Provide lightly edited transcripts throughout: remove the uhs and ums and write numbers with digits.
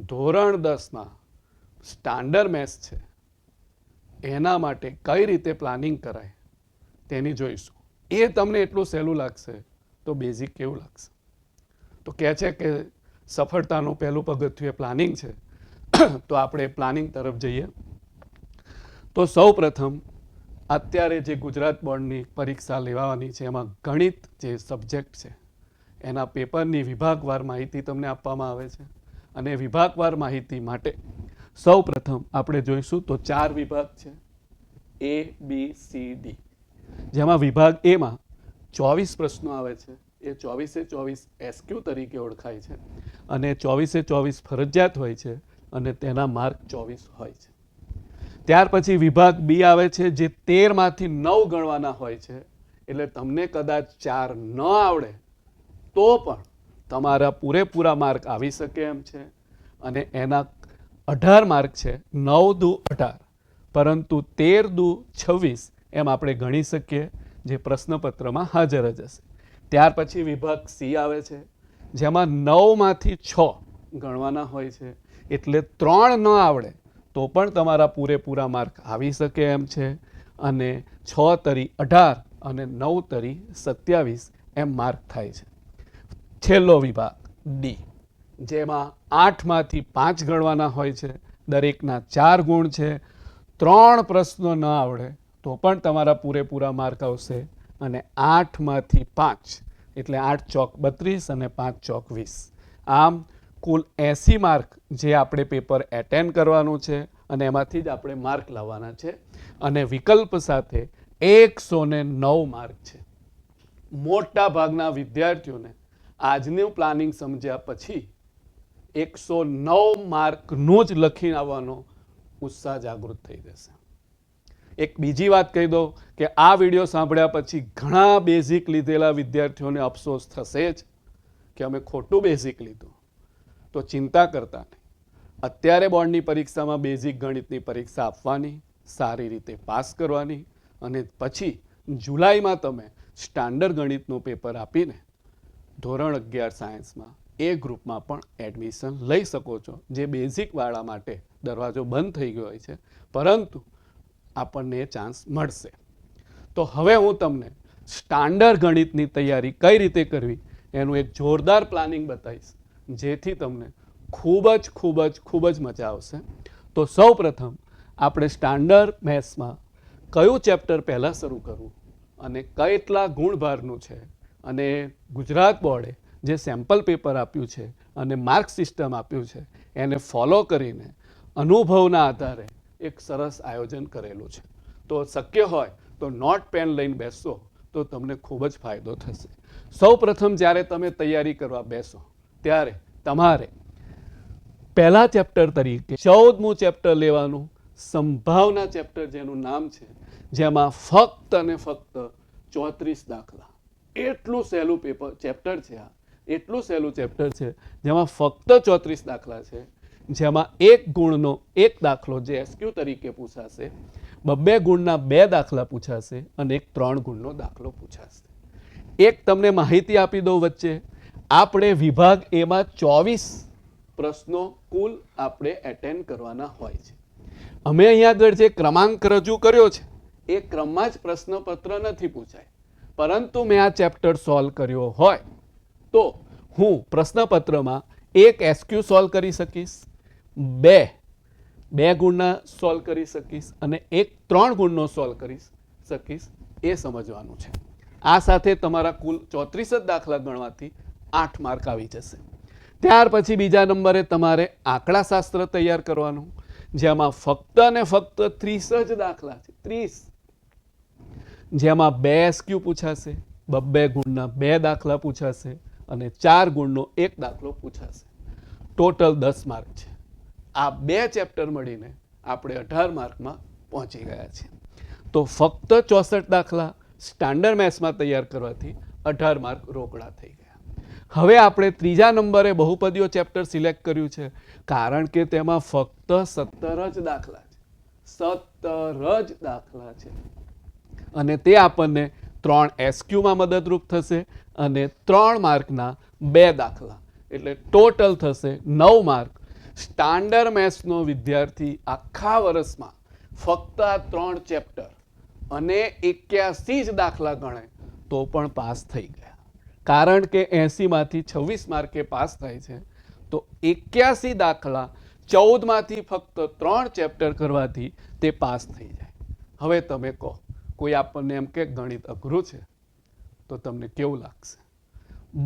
ધોરણ 10માં standard maths છે એના માટે કઈ રીતે પ્લાનિંગ કરાય તેની જોઈશું. એ તમને એટલું સહેલું લાગશે તો બેઝિક કેવું લાગશે? તો કહે છે કે સફળતાનું પહેલું પગથિયું એ પ્લાનિંગ છે. તો આપણે પ્લાનિંગ તરફ જઈએ. તો સૌ પ્રથમ અત્યારે જે ગુજરાત બોર્ડની પરીક્ષા લેવાની છે એમાં ગણિત જે સબ્જેક્ટ છે એના પેપરની વિભાગવાર માહિતી તમને આપવામાં આવે છે. અને વિભાગવાર માહિતી માટે સૌ પ્રથમ આપણે જોઈશું તો 4 વિભાગ છે, ABCD, જેમાં વિભાગ એમાં 24 પ્રશ્નો આવે છે. એ 24 SQ તરીકે ઓળખાય છે અને 24 ફરજિયાત હોય છે અને તેના માર્ક 24 હોય છે. ત્યાર પછી વિભાગ બી આવે છે જે 13માંથી 9 ગણવાના હોય છે. એટલે તમને કદાચ 4 ન આવડે તો પણ તમારા પૂરેપૂરા માર્ક આવી શકે એમ છે. અને એના 18 માર્ક છે, 9 દુ 18, પરંતુ 13 દુ 26 એમ આપણે ગણી શકીએ, જે પ્રશ્નપત્રમાં હાજર જ હશે. ત્યાર પછી વિભાગ સી આવે છે જેમાં 9માંથી 6 ગણવાના હોય છે. એટલે 3 ન આવડે તો પણ તમારા પૂરેપૂરા માર્ક આવી શકે એમ છે. અને 6 તરી 18 અને 9 તરી 27 એમ માર્ક થાય છે. છેલ્લો વિભાગ ડી, જેમાં 8માંથી 5 ગણવાના હોય છે. દરેકના 4 ગુણ છે. 3 પ્રશ્નો ન આવડે તો પણ તમારા પૂરેપૂરા માર્ક આવશે. અને 8માંથી 5 એટલે 8 ચોક 32 અને 5 ચોક 20. આમ કુલ 80 માર્ક જે આપણે પેપર એટેન્ડ કરવાનું છે અને એમાંથી જ આપણે માર્ક લાવવાના છે. અને વિકલ્પ સાથે 109 માર્ક છે. મોટા ભાગના વિદ્યાર્થીઓને આજનું પ્લાનિંગ સમજ્યા પછી 109 માર્કનું જ લખી આવવાનો ઉત્સાહ જાગૃત થઈ જશે. એક બીજી વાત કહી દઉં કે આ વિડીયો સાંભળ્યા પછી ઘણા બેઝિક લીધેલા વિદ્યાર્થીઓને અફસોસ થશે જ કે અમે ખોટું બેઝિક લીધું. તો ચિંતા કરતા નહીં. અત્યારે બોર્ડની પરીક્ષામાં બેઝિક ગણિતની પરીક્ષા આપવાની, સારી રીતે પાસ કરવાની અને પછી જુલાઈમાં તમે સ્ટાન્ડર્ડ ગણિતનું પેપર આપીને ધોરણ 11 સાયન્સમાં એ ગ્રુપમાં પણ એડમિશન લઈ શકો છો. જે બેઝિકવાળા માટે દરવાજો બંધ થઈ ગયો હોય છે, પરંતુ આપણને એ ચાન્સ મળશે. તો હવે હું તમને સ્ટાન્ડર્ડ ગણિતની તૈયારી કઈ રીતે કરવી એનું એક જોરદાર પ્લાનિંગ બતાવીશ, જેથી તમને ખૂબ જ મજા આવશે. તો સૌ પ્રથમ આપણે સ્ટાન્ડર્ડ મેથ્સમાં કયું ચેપ્ટર પહેલાં શરૂ કરવું અને કેટલા ગુણભારનું છે, અને ગુજરાત બોર્ડે જે સેમ્પલ પેપર આપ્યું છે અને માર્ક સિસ્ટમ આપ્યું છે એને ફોલો કરીને અનુભવના આધારે એક સરસ આયોજન કરેલું છે. તો શક્ય હોય તો નોટ પેન લઈને બેસો તો તમને ખૂબ જ ફાયદો થશે. સૌ પ્રથમ જ્યારે તમે તૈયારી કરવા બેસો ત્યારે તમારે પહેલા ચેપ્ટર તરીકે 14મું ચેપ્ટર લેવાનું, સંભાવના ચેપ્ટર જેનું નામ છે, જેમાં ફક્ત અને ફક્ત 34 દાખલા. એટલું સહેલું ચેપ્ટર છે આ, એટલું સહેલું ચેપ્ટર છે જેમાં ફક્ત 34 દાખલા છે. જેમાં 1 ગુણનો 1 દાખલો જે SQ તરીકે પૂછાશે, 2 ગુણના 2 દાખલા પૂછાશે અને 3 ગુણનો દાખલો પૂછાશે. એક તમને માહિતી આપી દઉં વચ્ચે, આપણે વિભાગ એમાં 24 પ્રશ્નો કુલ આપણે એટેન્ડ કરવાના હોય છે. અમે અહીંયા આગળ જે ક્રમાંક રજૂ કર્યો છે એ ક્રમમાં જ પ્રશ્નપત્ર નથી પૂછાય, પરંતુ મેં આ ચેપ્ટર સોલ્વ કર્યો હોય તો હું પ્રશ્નપત્રમાં 1 SQ સોલ્વ કરી શકીશ, 2 ગુણના સોલ્વ કરી શકીશ અને 3 ગુણનો સોલ્વ કરી શકીશ. એ સમજવાનું છે. આ સાથે તમારા કુલ 34 જ દાખલા ગણવાથી 8 માર્ક આવી જશે. ત્યાર પછી બીજા નંબરે તમારે આંકડાશાસ્ત્ર તૈયાર કરવાનું, જેમાં ફક્ત અને ફક્ત 30 જ દાખલા છે, 30, જેમાં 2 SQ પૂછાશે, 2 ગુણના 2 દાખલા પૂછાશે અને 4 ગુણનો 1 દાખલો પૂછાશે. ટોટલ 10 માર્ક છે. આ 2 ચેપ્ટર મળીને આપણે 18 માર્કમાં પહોંચી ગયા છીએ. તો ફક્ત 64 દાખલા સ્ટાન્ડર્ડ મેથ્સમાં તૈયાર કરવાથી 18 માર્ક રોકડા થઈ ગયા. હવે આપણે ત્રીજા નંબરે બહુપદીઓ ચેપ્ટર સિલેક્ટ કર્યું છે, કારણ કે તેમાં ફક્ત 17 જ દાખલા છે, 17 જ દાખલા છે. અને તે આપણને 3 SQમાં મદદરૂપ થશે અને 3 માર્કના 2 દાખલા, એટલે ટોટલ થશે 9 માર્ક. સ્ટાન્ડર્ડ મેથ્સનો વિદ્યાર્થી આખા વર્ષમાં ફક્ત આ 3 ચેપ્ટર અને 81 જ દાખલા ગણે તો પણ પાસ થઈ ગયા. કારણ કે 80 માંથી 26 માર્કે પાસ થાય છે, તો 81 દાખલા 14 માંથી ફક્ત 3 ચેપ્ટર કરવાથી તે પાસ થઈ જાય. હવે તમે કહો, કોઈ આપણને એમ કે ગણિત અઘરું છે, તો તમને કેવું લાગશે?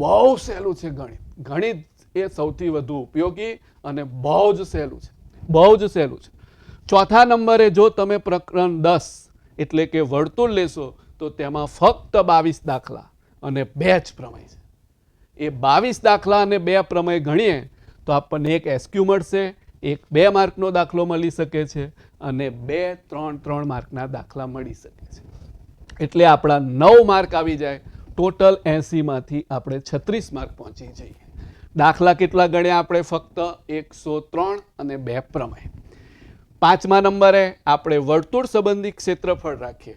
બહુ સહેલું છે ગણિત. ગણિત એ સૌથી વધુ ઉપયોગી અને બહુ જ સહેલું છે, બહુ જ સહેલું છે. ચોથા નંબરે જો તમે પ્રકરણ 10 એટલે કે વર્તુળ લેશો તો તેમાં ફક્ત 22 દાખલા અને 2 જ પ્રમેય છે. એ 22 દાખલા અને 2 પ્રમેય ગણીએ તો આપણને એક એસક્યુ મળશે, એક 2 માર્કનો દાખલો મળી શકે છે અને 2 3 માર્કના દાખલા મળી શકે છે. એટલે આપણા 9 માર્ક આવી જાય. ટોટલ 80 માંથી આપણે 36 માર્ક પહોંચી જઈએ. દાખલા કેટલા ગણ્યા આપણે? ફક્ત 103 અને 2 પ્રમેય. 5મા નંબરે આપણે વર્તુળ સંબંધી ક્ષેત્રફળ રાખીએ,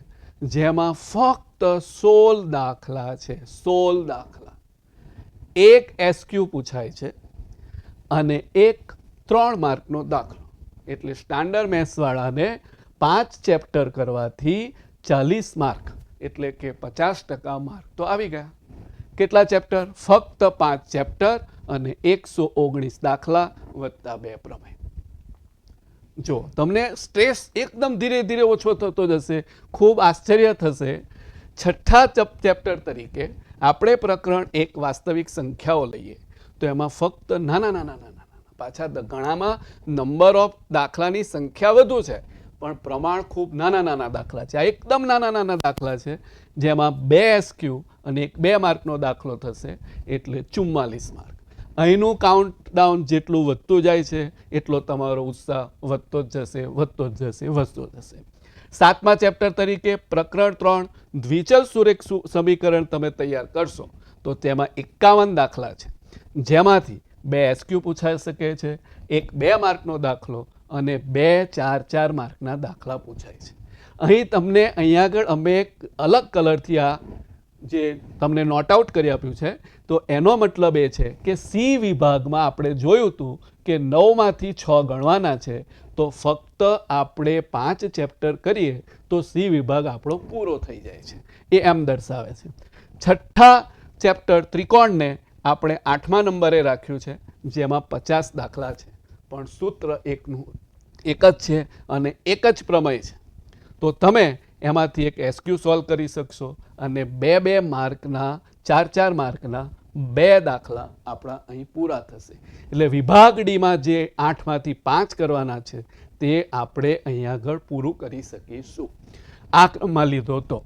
જેમાં ફક્ત 16 દાખલા છે. 16 દાખલા. એક એસક્યુ પૂછાય છે અને એક 3 માર્કનો દાખલો. એટલે સ્ટાન્ડર્ડ મેથ્સ વાળાને 5 ચેપ્ટર કરવાથી 40 માર્ક એટલે કે 50% માર્ક તો આવી ગયા. કેટલા ચેપ્ટર? ફક્ત 5 ચેપ્ટર અને 119 દાખલા વત્તા 2 પ્રમેય. જો તમને સ્ટ્રેસ એકદમ ધીરે ધીરે ઓછો થતો જશે, ખૂબ આશ્ચર્ય થશે. છઠ્ઠા ચેપ્ટર તરીકે આપણે પ્રકરણ 1 વાસ્તવિક સંખ્યાઓ લઈએ તો એમાં ફક્ત નાના પાછા ઘણામાં નંબર ઓફ દાખલાની સંખ્યા વધુ છે, પણ પ્રમાણ ખૂબ નાના દાખલા છે. આ એકદમ નાના દાખલા છે, જેમાં 2 એસક્યુ અને એક 2 માર્કનો દાખલો થશે, એટલે 44 માર્ક. અહીંનું કાઉન્ટડાઉન જેટલું વધતું જાય છે એટલો તમારો ઉત્સાહ વધતો જ જશે. 7મા ચેપ્ટર તરીકે પ્રકરણ 3 દ્વિચલ સુરેખ સમીકરણ તમે તૈયાર કરશો તો તેમાં 51 દાખલા છે, જેમાંથી 2 એસક્યુ પૂછાઈ શકે છે, એક 2 માર્કનો દાખલો અને 2 4 માર્કના દાખલા પૂછાય છે. અહીં તમને અહીંયા આગળ અમે એક અલગ કલરથી આ જે તમને નોટ આઉટ કરી આપ્યું છે, તો એનો મતલબ એ છે કે સી વિભાગમાં આપણે જોયું હતું કે 9 માંથી 6 ગણવાના છે, તો ફક્ત આપણે 5 ચેપ્ટર કરીએ તો સી વિભાગ આપણો પૂરો થઈ જાય છે. એ એમ દર્શાવે છે. છઠ્ઠા ચેપ્ટર ત્રિકોણને આપણે 8મા નંબરે રાખ્યું છે, જેમાં 50 દાખલા છે, પણ સૂત્ર એકનું એક જ છે અને એક જ પ્રમેય છે. તો તમે એમાંથી એક એસક્યુ સોલ્વ કરી શકશો અને 2 માર્કના 4 માર્કના 2 દાખલા આપણા અહીં પૂરા થશે. એટલે વિભાગ ડીમાં જે 8 માંથી 5 કરવાના છે તે આપણે અહીં આગળ પૂરું કરી શકીશું. આ ક્રમમાં લીધો તો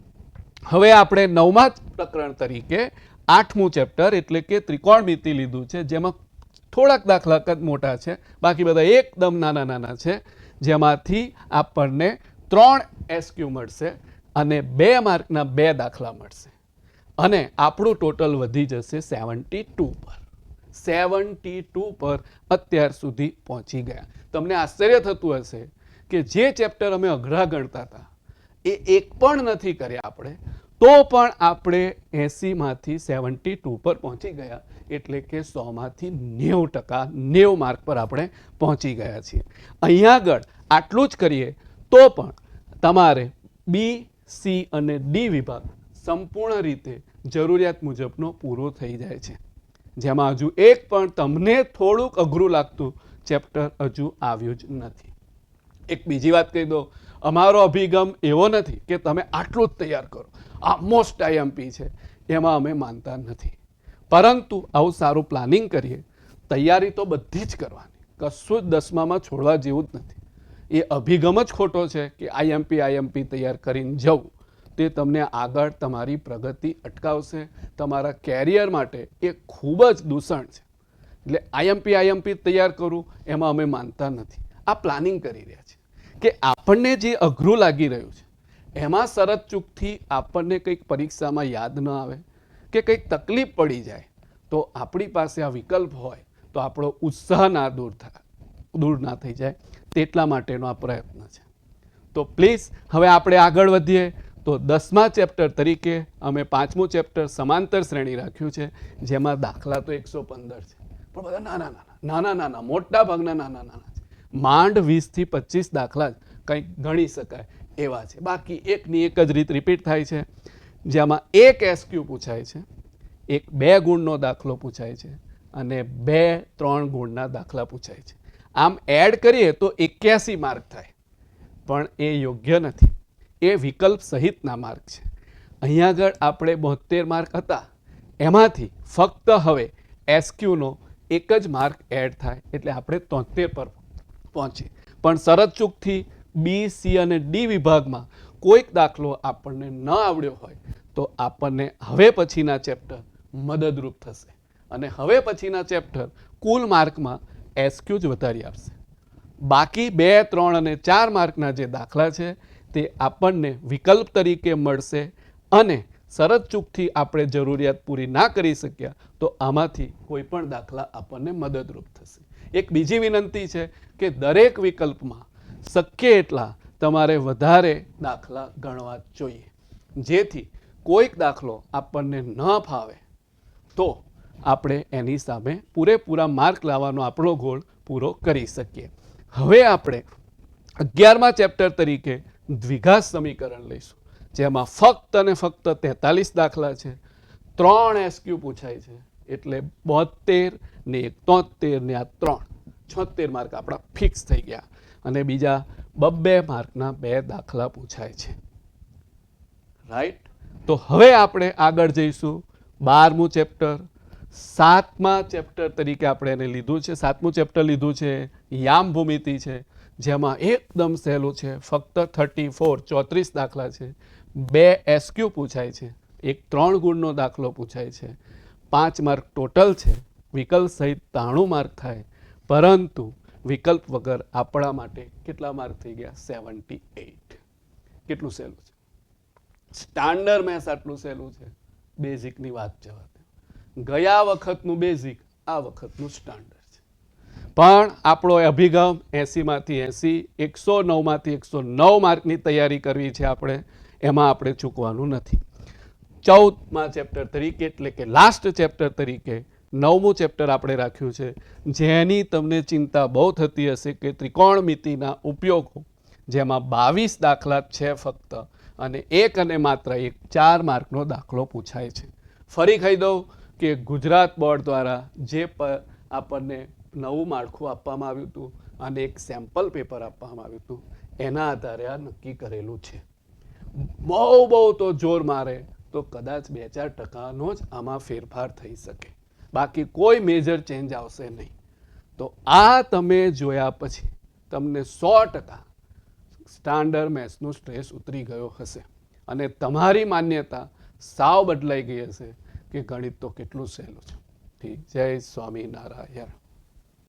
હવે આપણે 9મા પ્રકરણ તરીકે 8મું ચેપ્ટર એટલે કે ત્રિકોણમિતિ લીધું છે, જેમાં થોડાક દાખલા કદ મોટા છે, બાકી બધા એકદમ નાના છે, જેમાંથી આપણને 3 એસક્યુ મળશે અને 2 માર્કના 2 દાખલા મળશે અને આપણું ટોટલ વધી જશે 72 પર. 72 પર અત્યાર સુધી પહોંચી ગયા. તમને આશ્ચર્ય થતું હશે કે જે ચેપ્ટર અમે અઘરા ગણતા હતા એ એક પણ નથી કર્યા આપણે, તો પણ આપણે 80 માંથી 72 પર પહોંચી ગયા. એટલે કે 100 માંથી 90%, 90 માર્ક પર આપણે પહોંચી ગયા છીએ. અહીંયા આગળ આટલું જ કરીએ તો પણ તમારે બી, સી અને ડી વિભાગ સંપૂર્ણ રીતે જરૂરિયાત મુજબનો પૂરો થઈ જાય છે, જેમાં હજુ એક પણ તમને થોડુંક અઘરું લાગતું ચેપ્ટર હજુ આવ્યું જ નથી. એક બીજી વાત કહી દો, અમારો અભિગમ એવો નથી કે તમે આટલું જ તૈયાર કરો, આ મોસ્ટ આઈએમપી છે, એમાં અમે માનતા નથી. પરંતુ આવું સારું પ્લાનિંગ કરીએ, તૈયારી તો બધી જ કરવાની, કશું જ 10મામાં છોડવા જેવું જ નથી. એ અભિગમ જ ખોટો છે કે આઈએમપી તૈયાર કરીને જવું. તે તમને આગળ તમારી પ્રગતિ અટકાવશે. તમારા કેરિયર માટે એ ખૂબ જ દૂષણ છે. એટલે આઈએમપી તૈયાર કરવું એમાં અમે માનતા નથી. આ પ્લાનિંગ કરી રહ્યા છે કે આપણને જે અઘરું લાગી રહ્યું છે એમાં શરત ચૂકથી આપણને કંઈક પરીક્ષામાં યાદ ન આવે કે કંઈક તકલીફ પડી જાય, તો આપણી પાસે આ વિકલ્પ હોય તો આપણો ઉત્સાહ દૂર ના થઈ જાય. તેટલા માટેનો આ પ્રયત્ન છે. તો પ્લીઝ હવે આપણે આગળ વધીએ. તો 10મા ચેપ્ટર તરીકે અમે 5મું ચેપ્ટર સમાંતર શ્રેણી રાખ્યું છે, જેમાં દાખલા તો 115 છે, પણ બધા નાના મોટા ભાગના નાના છે. માંડ 20 થી 25 દાખલા જ કંઈક ગણી શકાય એવા છે. બાકી એકની એક જ રીત રિપીટ થાય છે, જેમાં એક એસક્યુ પૂછાય છે, એક 2 ગુણનો દાખલો પૂછાય છે અને 2-3 ગુણના દાખલા પૂછાય છે. આમ એડ કરીએ તો 81 માર્ક થાય, પણ એ યોગ્ય નથી. એ વિકલ્પ સહિતના માર્ક છે. અહીંયા આગળ આપણે 72 માર્ક હતા, એમાંથી ફક્ત હવે એસક્યુનો એક જ માર્ક એડ થાય એટલે આપણે 73 પર પહોંચીએ. પણ શરત ચૂકથી બી, સી અને ડી વિભાગમાં કોઈક દાખલો આપણને ન આવડ્યો હોય તો આપણને હવે પછીના ચેપ્ટર મદદરૂપ થશે અને હવે પછીના ચેપ્ટર કુલ માર્કમાં એસક્યુ જ વધારી આપશે. બાકી 2, 3 અને 4 માર્કના જે દાખલા છે તે આપણને વિકલ્પ તરીકે મળશે અને શરત ચૂકથી આપણે જરૂરિયાત પૂરી ના કરી શક્યા તો આમાંથી કોઈ પણ દાખલા આપણને મદદરૂપ થશે. એક બીજી વિનંતી છે કે દરેક વિકલ્પમાં શક્ય એટલા તમારે વધારે દાખલા ગણવા જોઈએ, જેથી કોઈક દાખલો આપણને ન ફાવે તો આપણે એની સામે પૂરેપૂરા માર્ક લાવવાનો આપણો ગોળ પૂરો કરી શકીએ. હવે આપણે 11મા ચેપ્ટર તરીકે દ્વિઘાત સમીકરણ લઈશું, જેમાં ફક્ત અને ફક્ત 43 દાખલા છે, 3 એસક્યુ પૂછાય છે એટલે 72 ને 73 ને આ 3 76 માર્ક આપણા ફિક્સ થઈ ગયા અને બીજા 2 માર્કના 2 દાખલા પૂછાય છે. રાઈટ. તો હવે આપણે આગળ જઈશું 12મું ચેપ્ટર. 7મા ચેપ્ટર તરીકે આપણે એને લીધું છે. 7મું ચેપ્ટર લીધું છે યામ ભૂમિતિ છે, જેમાં એકદમ સહેલું છે. ફક્ત 34 દાખલા છે, 2 એસક્યુ પૂછાય છે, એક 3 ગુણનો દાખલો પૂછાય છે, 5 માર્ક ટોટલ છે. વિકલ્પ સહિત 93 માર્ક થાય, પરંતુ વિકલ્પ વગર આપણા માટે કેટલા માર્ક થઈ ગયા? 78. કેટલું સહેલું છે. સ્ટાન્ડર્ડ મેથ્સ આટલું સહેલું છે, બેઝિકની વાત જવા દો. ગયા વખતનું બેઝિક, આ વખતનું સ્ટાન્ડર્ડ છે. પણ આપણો અભિગમ 80માંથી 80, 109માંથી 109 માર્કની તૈયારી કરવી છે આપણે, એમાં આપણે ચૂકવાનું નથી. 14મા ચેપ્ટર તરીકે એટલે કે લાસ્ટ ચેપ્ટર તરીકે 9મું ચેપ્ટર આપણે રાખ્યું છે, જેની તમને ચિંતા બહુ થતી હશે કે ત્રિકોણમિતિના ઉપયોગો, જેમાં 22 દાખલા છે ફક્ત અને એક અને માત્ર એક 4 માર્કનો દાખલો પૂછાય છે. ફરી કહી દઉં કે ગુજરાત બોર્ડ દ્વારા જે આપણને નવું માળખું આપવામાં આવ્યું હતું અને એક સેમ્પલ પેપર આપવામાં આવ્યું હતું, એના આધારે આ નક્કી કરેલું છે. બહુ તો જોર મારે તો કદાચ 2-4% જ આમાં ફેરફાર થઈ શકે, બાકી કોઈ મેજર ચેન્જ આવશે નહીં. તો આ તમે જોયા પછી તમને 100% સ્ટાન્ડર્ડ મેથ્સનું સ્ટ્રેસ ઉતરી ગયો હશે અને તમારી માન્યતા સાવ બદલાઈ ગઈ હશે કે ગણિત તો કેટલું સહેલું છે. ઠીક. જય સ્વામિનારાયણ.